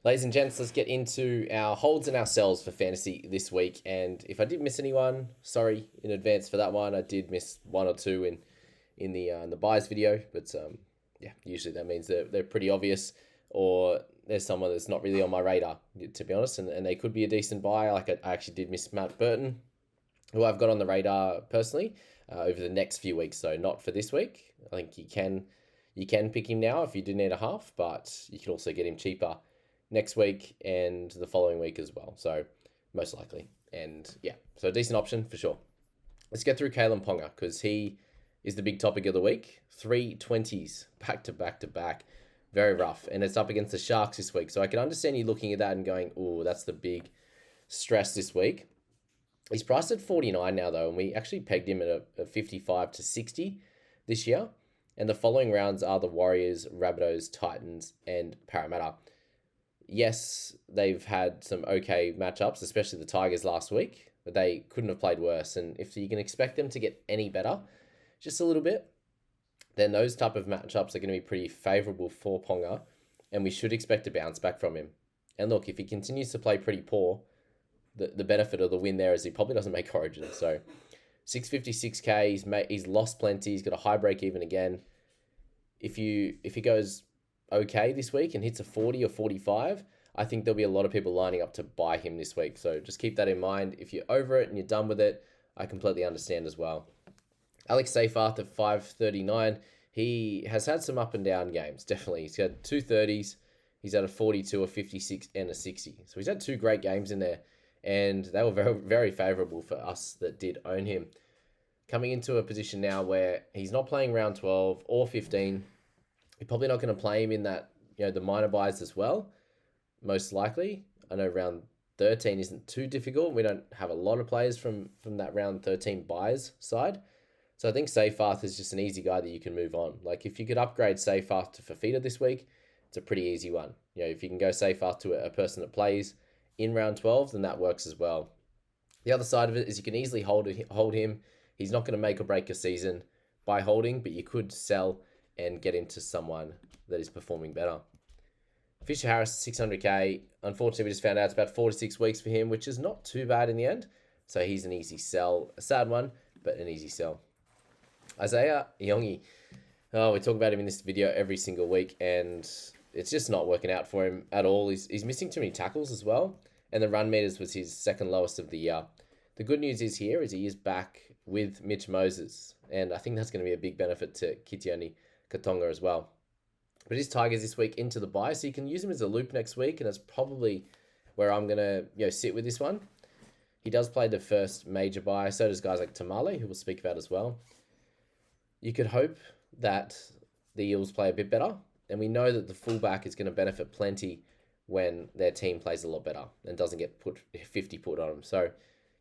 Ladies and gents, let's get into our holds and our sells for fantasy this week. And if I did miss anyone, sorry in advance for that one. I did miss one or two in the buys video, but yeah, usually that means they're pretty obvious, or there's someone that's not really on my radar, to be honest, and they could be a decent buy. Like I actually did miss Matt Burton, who I've got on the radar personally over the next few weeks. So not for this week. I think you can pick him now if you do need a half, but you can also get him cheaper next week and the following week as well. So most likely. And yeah, so a decent option for sure. Let's get through Kalyn Ponga because he is the big topic of the week. 320s back to back to back. Very rough. And it's up against the Sharks this week. So I can understand you looking at that and going, oh, that's the big stress this week. He's priced at 49 now though, and we actually pegged him at a 55 to 60 this year. And the following rounds are the Warriors, Rabbitohs, Titans, and Parramatta. Yes, they've had some okay matchups, especially the Tigers last week, but they couldn't have played worse. And if you can expect them to get any better, just a little bit, then those type of matchups are going to be pretty favourable for Ponga, and we should expect a bounce back from him. And look, if he continues to play pretty poor, the benefit of the win there is he probably doesn't make Origin. So 656k, he's lost plenty. He's got a high break even again. If he goes okay this week and hits a 40 or 45, I think there'll be a lot of people lining up to buy him this week. So just keep that in mind. If you're over it and you're done with it, I completely understand as well. Alex Seyfarth at 539. He has had some up and down games, definitely. He's had two 30s. He's had a 42, a 56, and a 60. So he's had two great games in there, and they were very, very favourable for us that did own him. Coming into a position now where he's not playing round 12 or 15. You're probably not going to play him in that, the minor buys as well, most likely. I know round 13 isn't too difficult. We don't have a lot of players from that round 13 buys side. So I think Seyfarth is just an easy guy that you can move on. Like if you could upgrade Seyfarth to Fafita this week, it's a pretty easy one. If you can go Seyfarth to a person that plays in round 12, then that works as well. The other side of it is you can easily hold him. He's not going to make or break your season by holding, but you could sell and get into someone that is performing better. Fisher Harris, 600k. Unfortunately, we just found out it's about 4 to 6 weeks for him, which is not too bad in the end. So he's an easy sell. A sad one, but an easy sell. Isaiah Yongi. Oh, we talk about him in this video every single week, and it's just not working out for him at all. He's missing too many tackles as well, and the run meters was his second lowest of the year. The good news is he is back with Mitch Moses, and I think that's going to be a big benefit to Kitiani Katonga as well. But his Tigers this week into the bye, so you can use him as a loop next week, and that's probably where I'm going to sit with this one. He does play the first major bye, so does guys like Tamalei, who we'll speak about as well. You could hope that the Eels play a bit better, and we know that the fullback is going to benefit plenty when their team plays a lot better and doesn't get 50 put on him. So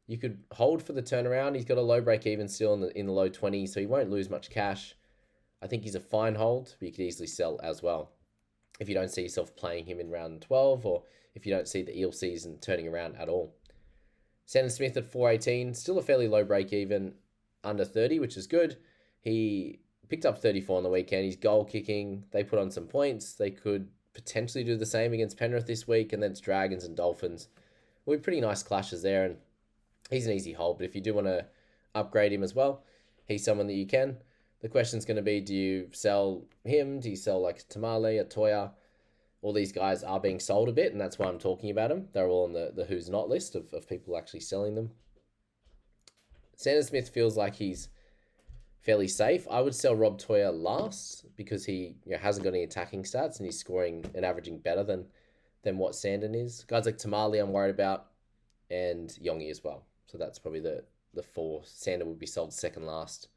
you could hold for the turnaround. He's got a low break even still in the low 20s, so he won't lose much cash. I think he's a fine hold, but you could easily sell as well if you don't see yourself playing him in round 12 or if you don't see the Eel season turning around at all. Sandon Smith at 418, still a fairly low break even, under 30, which is good. He picked up 34 on the weekend. He's goal kicking. They put on some points. They could potentially do the same against Penrith this week, and then it's Dragons and Dolphins. Will be pretty nice clashes there, and he's an easy hold. But if you do want to upgrade him as well, he's someone that you can. The question's going to be, do you sell him? Do you sell like Tamalei, a Toia? All these guys are being sold a bit, and that's why I'm talking about them. They're all on the who's not list of people actually selling them. Sandon Smith feels like he's fairly safe. I would sell Rob Toia last because he hasn't got any attacking stats and he's scoring and averaging better than what Sandon is. Guys like Tamalei I'm worried about, and Yongi as well. So that's probably the four. Sandon would be sold second last.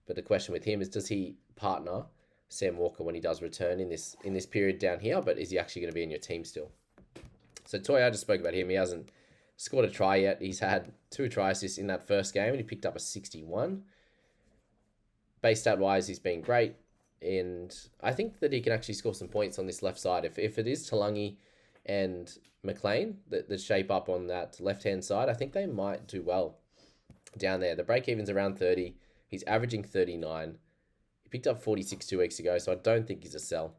But the question with him is, does he partner Sam Walker when he does return in this period down here? But is he actually going to be in your team still? So Toia, I just spoke about him. He hasn't scored a try yet. He's had 2 try assists in that first game, and he picked up a 61. Base stat wise, he's been great, and I think that he can actually score some points on this left side. If it is Talangi and McLean that shape up on that left hand side, I think they might do well down there. The break even's around 30. He's averaging 39. He picked up 46 2 weeks ago, so I don't think he's a sell.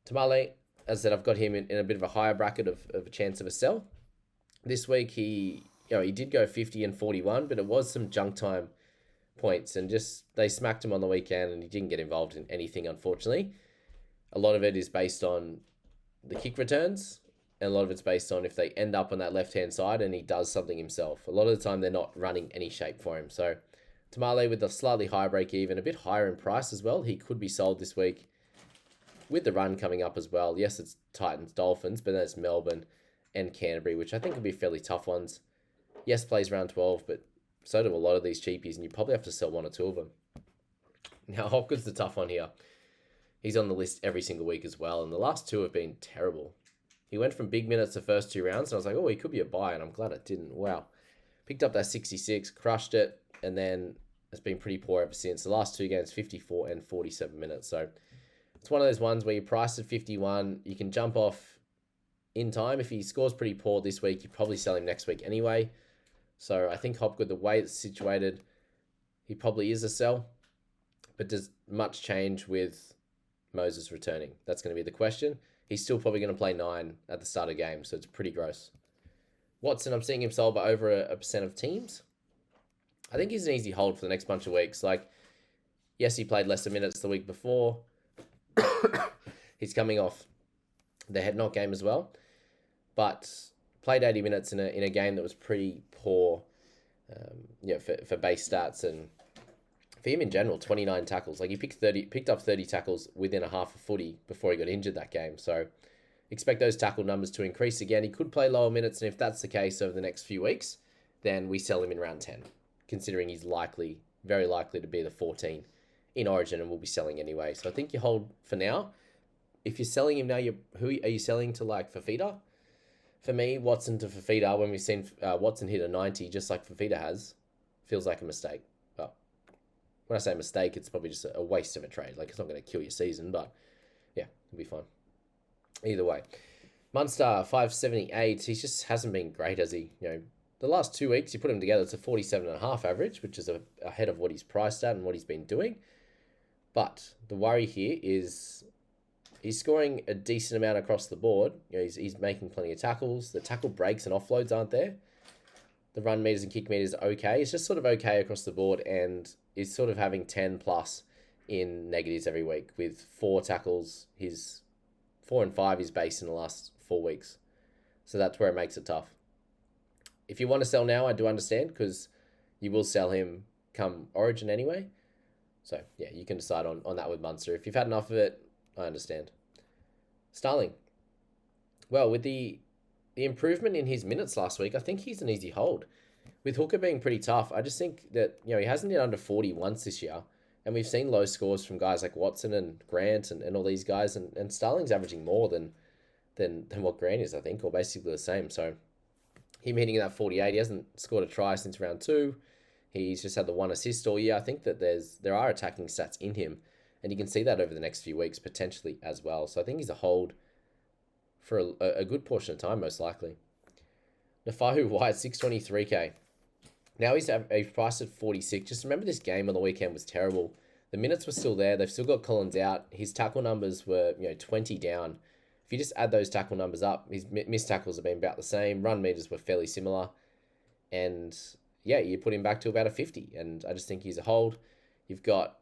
Tamalei, as I said, I've got him in a bit of a higher bracket of a chance of a sell. This week, he did go 50 and 41, but it was some junk time points, and just they smacked him on the weekend, and he didn't get involved in anything, unfortunately. A lot of it is based on the kick returns, and a lot of it's based on if they end up on that left-hand side and he does something himself. A lot of the time, they're not running any shape for him. So Tamalei with a slightly higher break-even, a bit higher in price as well. He could be sold this week with the run coming up as well. Yes, it's Titans, Dolphins, but then it's Melbourne and Canterbury, which I think will be fairly tough ones. Yes, plays round 12, but so do a lot of these cheapies, and you probably have to sell one or two of them. Now, Hopgood's the tough one here. He's on the list every single week as well, and the last two have been terrible. He went from big minutes the first two rounds, and I was like, oh, he could be a buy, and I'm glad it didn't. Wow. Picked up that 66, crushed it, and then it's been pretty poor ever since. The last two games, 54 and 47 minutes. So it's one of those ones where you price at 51, you can jump off in time. If he scores pretty poor this week, you probably sell him next week anyway. So I think Hopgood, the way it's situated, he probably is a sell. But does much change with Moses returning? That's going to be the question. He's still probably going to play 9 at the start of the game, so it's pretty gross. Watson, I'm seeing him sold by over a percent of teams. I think he's an easy hold for the next bunch of weeks. Like, yes, he played lesser minutes the week before. He's coming off the head knock game as well, but played 80 minutes in a game that was pretty poor, for base stats, and for him in general, 29 tackles. Like, he picked up 30 tackles within a half a footy before he got injured that game. So expect those tackle numbers to increase again. He could play lower minutes, and if that's the case over the next few weeks, then we sell him in round 10, considering he's very likely to be the 14 in Origin, and we'll be selling anyway. So I think you hold for now. If you're selling him now, who are you selling to, like Fafita? For me, Watson to Fafita, when we've seen Watson hit a 90, just like Fafita has, feels like a mistake. But when I say mistake, it's probably just a waste of a trade. Like, it's not going to kill your season, but yeah, it'll be fine. Either way. Munster, 578. He just hasn't been great, has he? The last 2 weeks, you put him together, it's a 47.5 average, which is ahead of what he's priced at and what he's been doing. But the worry here is he's scoring a decent amount across the board. He's making plenty of tackles. The tackle breaks and offloads aren't there. The run meters and kick meters are okay. It's just sort of okay across the board, and is sort of having 10 plus in negatives every week with 4 tackles. His 4 and 5 is base in the last 4 weeks. So that's where it makes it tough. If you want to sell now, I do understand, because you will sell him come Origin anyway. So, yeah, you can decide on that with Munster. If you've had enough of it, I understand. Stirling. Well, with the improvement in his minutes last week, I think he's an easy hold. With Hooker being pretty tough, I just think that, he hasn't hit under 40 once this year. And we've seen low scores from guys like Watson and Grant and all these guys. And Starling's averaging more than what Grant is, I think, or basically the same. So him hitting that 48, he hasn't scored a try since round 2. He's just had the 1 assist all year. I think that there are attacking stats in him, and you can see that over the next few weeks potentially as well. So I think he's a hold for a good portion of time, most likely. Naufahu Whyte, 623k. Now he's priced at 46. Just remember, this game on the weekend was terrible. The minutes were still there. They've still got Collins out. His tackle numbers were 20 down. If you just add those tackle numbers up, his missed tackles have been about the same. Run meters were fairly similar. And yeah, you put him back to about a 50. And I just think he's a hold. You've got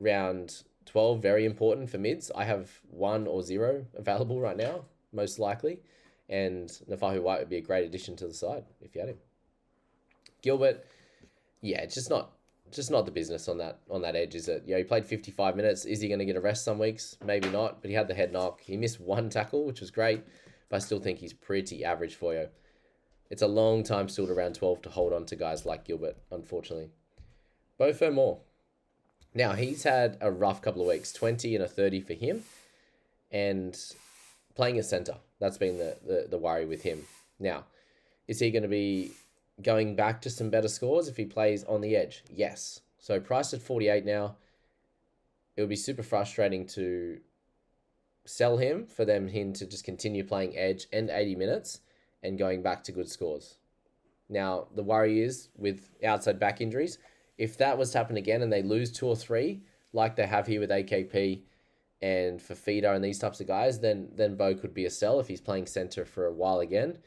round 12, very important for mids. I have 1 or 0 available right now, most likely. And Naufahu Whyte would be a great addition to the side if you had him. Gilbert, yeah, it's just not the business on that edge, is it? He played 55 minutes. Is he going to get a rest some weeks? Maybe not, but he had the head knock. He missed 1 tackle, which was great, but I still think he's pretty average for you. It's a long time still to round 12 to hold on to guys like Gilbert, unfortunately. Beau Fermor. Now, he's had a rough couple of weeks, 20 and a 30 for him, and playing a centre. That's been the worry with him. Now, is he going to be going back to some better scores if he plays on the edge? Yes. So priced at 48 now, it would be super frustrating to sell him to just continue playing edge and 80 minutes and going back to good scores. Now, the worry is with outside back injuries, if that was to happen again and they lose 2 or 3, like they have here with AKP and for Feeder and these types of guys, then Bo could be a sell if he's playing centre for a while again.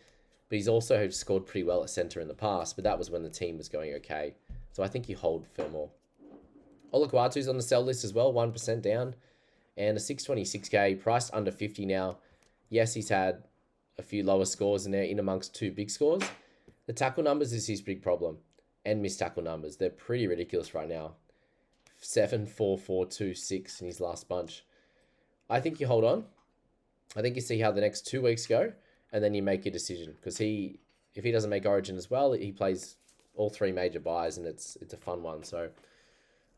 But he's also scored pretty well at centre in the past, but that was when the team was going okay. So I think you hold Flemor. Olakwatu's on the sell list as well, 1% down, and a 626k, priced under 50 now. Yes, he's had a few lower scores in there, in amongst two big scores. The tackle numbers is his big problem, and missed tackle numbers. They're pretty ridiculous right now. 7, 4, 4, 2, 6 in his last bunch. I think you hold on. I think you see how the next 2 weeks go, and then you make your decision. Because if he doesn't make Origin as well, he plays all 3 major buys, and it's a fun one. So,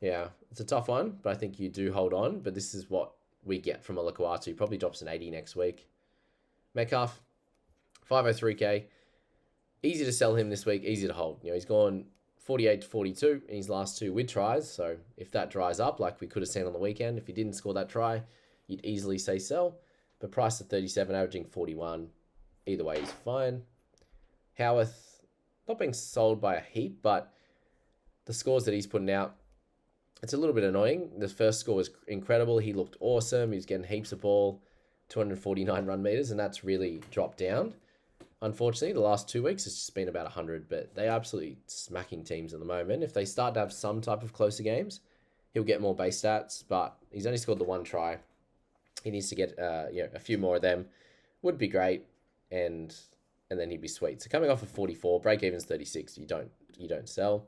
yeah, it's a tough one, but I think you do hold on. But this is what we get from Olakwatu. He probably drops an 80 next week. Metcalf, 503k. Easy to sell him this week, easy to hold. He's gone 48 to 42 in his last 2 with tries. So if that dries up, like we could have seen on the weekend, if he didn't score that try, you'd easily say sell. But price at 37, averaging 41. Either way, he's fine. Howarth, not being sold by a heap, but the scores that he's putting out, it's a little bit annoying. The first score was incredible. He looked awesome. He was getting heaps of ball, 249 run meters, and that's really dropped down. Unfortunately, the last 2 weeks, it's just been about 100, but they're absolutely smacking teams at the moment. If they start to have some type of closer games, he'll get more base stats, but he's only scored the 1 try. He needs to get a few more of them. Would be great, and then he'd be sweet. So coming off of 44, break even's 36. You don't sell.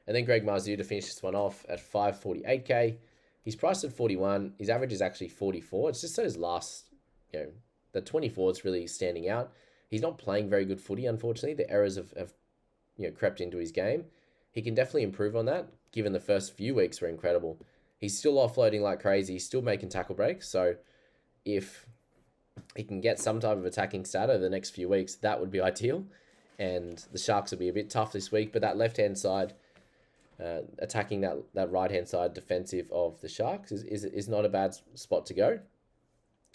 And then Greg Marzhew to finish this one off at 548k. He's priced at 41. His average is actually 44. It's just those last, the 24 is really standing out. He's not playing very good footy, unfortunately. The errors have crept into his game. He can definitely improve on that, given the first few weeks were incredible. He's still offloading like crazy. He's still making tackle breaks. So if he can get some type of attacking stat over the next few weeks, that would be ideal. And the Sharks will be a bit tough this week. But that left-hand side, attacking that right-hand side defensive of the Sharks is not a bad spot to go.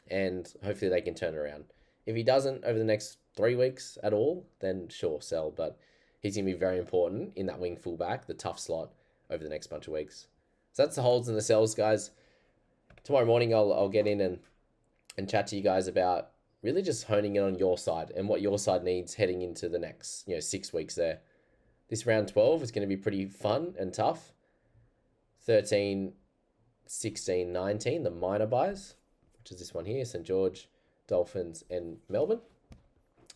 And hopefully they can turn around. If he doesn't over the next 3 weeks at all, then sure, sell. But he's going to be very important in that wing fullback, the tough slot, over the next bunch of weeks. So that's the holds and the sells, guys. Tomorrow morning, I'll get in and chat to you guys about really just honing in on your side and what your side needs heading into the next 6 weeks there. This round 12 is going to be pretty fun and tough. 13, 16, 19, the minor buys, which is this one here, St. George, Dolphins, and Melbourne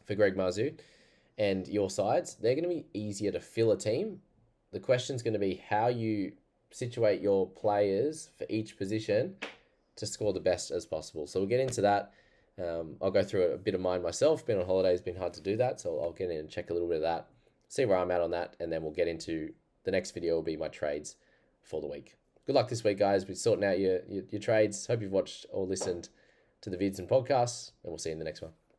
for Greg Marzhew. And your sides, they're going to be easier to fill a team. The question's going to be how you situate your players for each position to score the best as possible. So we'll get into that. I'll go through a bit of mine myself. Been on holiday, it's been hard to do that. So I'll get in and check a little bit of that, see where I'm at on that. And then we'll get into the next video will be my trades for the week. Good luck this week, guys. We're sorting out your trades. Hope you've watched or listened to the vids and podcasts, and we'll see you in the next one.